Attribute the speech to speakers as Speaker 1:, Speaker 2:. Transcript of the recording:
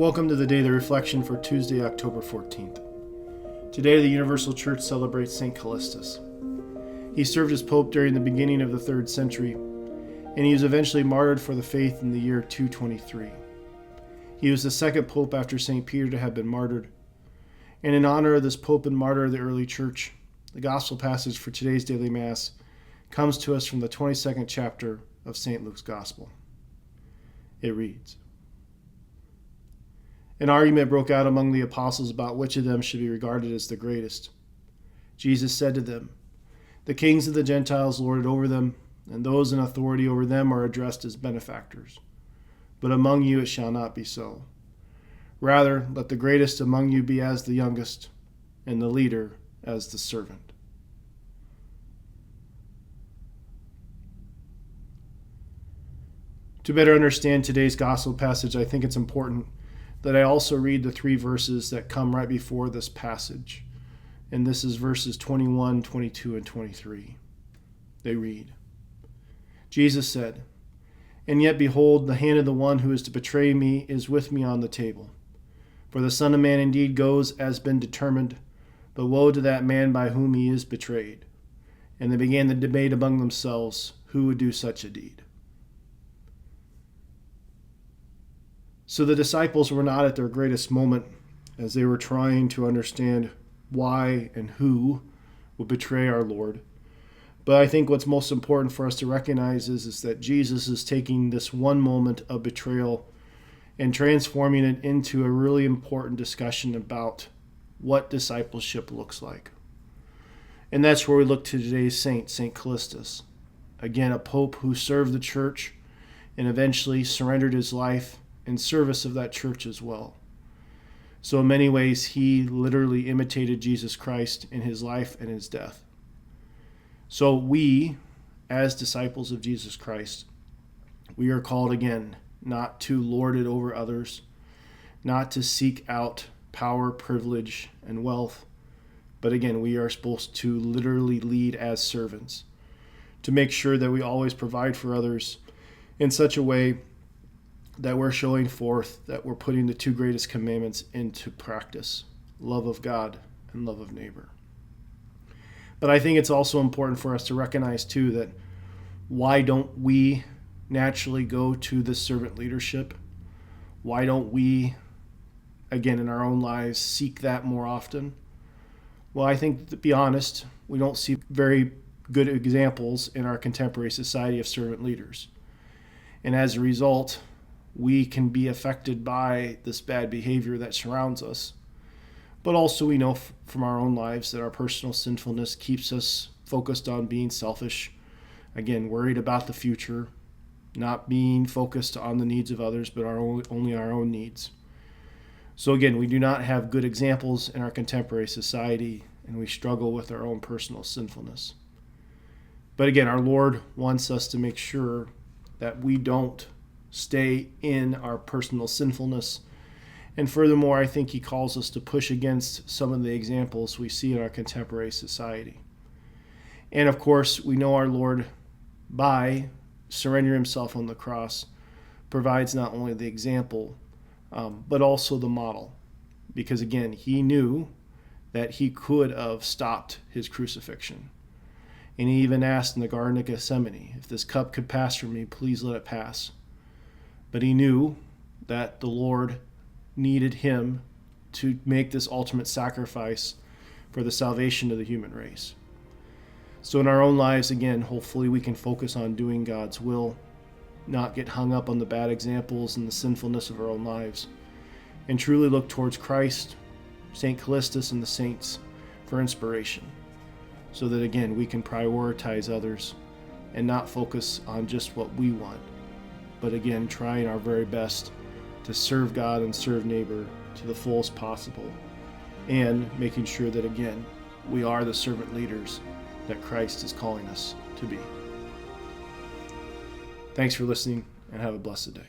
Speaker 1: Welcome to the Daily Reflection for Tuesday, October 14th. Today, the Universal Church celebrates St. Callistus. He served as Pope during the beginning of the 3rd century, and he was eventually martyred for the faith in the year 223. He was the second Pope after St. Peter to have been martyred. And in honor of this Pope and martyr of the early Church, the Gospel passage for today's daily Mass comes to us from the 22nd chapter of St. Luke's Gospel. It reads, An argument broke out among the apostles about which of them should be regarded as the greatest. Jesus said to them, The kings of the Gentiles lord it over them, and those in authority over them are addressed as benefactors. But among you it shall not be so. Rather, let the greatest among you be as the youngest, and the leader as the servant. To better understand today's gospel passage, I think it's important that I also read the 3 verses that come right before this passage. And this is verses 21, 22, and 23. They read, Jesus said, And yet behold, the hand of the one who is to betray me is with me on the table. For the Son of Man indeed goes as been determined, but woe to that man by whom he is betrayed. And they began the debate among themselves, who would do such a deed. So the disciples were not at their greatest moment as they were trying to understand why and who would betray our Lord. But I think what's most important for us to recognize is that Jesus is taking this one moment of betrayal and transforming it into a really important discussion about what discipleship looks like. And that's where we look to today's saint, St. Callistus. Again, a pope who served the church and eventually surrendered his life in service of that church as well. So in many ways, he literally imitated Jesus Christ in his life and his death. So we, as disciples of Jesus Christ, we are called again not to lord it over others, not to seek out power, privilege, and wealth, but again, we are supposed to literally lead as servants, to make sure that we always provide for others in such a way that we're showing forth that we're putting the 2 greatest commandments into practice, love of God and love of neighbor. But I think it's also important for us to recognize too that why don't we naturally go to the servant leadership? Why don't we, again, in our own lives, seek that more often? Well, I think, to be honest, we don't see very good examples in our contemporary society of servant leaders. And as a result, we can be affected by this bad behavior that surrounds us. But also we know from our own lives that our personal sinfulness keeps us focused on being selfish, again, worried about the future, not being focused on the needs of others, but only our own needs. So again, we do not have good examples in our contemporary society, and we struggle with our own personal sinfulness. But again, our Lord wants us to make sure that we don't stay in our personal sinfulness. And furthermore, I think he calls us to push against some of the examples we see in our contemporary society. And of course, we know our Lord, by surrendering himself on the cross, provides not only the example, but also the model. Because again, he knew that he could have stopped his crucifixion. And he even asked in the Garden of Gethsemane, if this cup could pass from me, please let it pass. But he knew that the Lord needed him to make this ultimate sacrifice for the salvation of the human race. So in our own lives, again, hopefully we can focus on doing God's will, not get hung up on the bad examples and the sinfulness of our own lives, and truly look towards Christ, St. Callistus, and the saints for inspiration, so that, again, we can prioritize others and not focus on just what we want, but again, trying our very best to serve God and serve neighbor to the fullest possible, and making sure that, again, we are the servant leaders that Christ is calling us to be. Thanks for listening, and have a blessed day.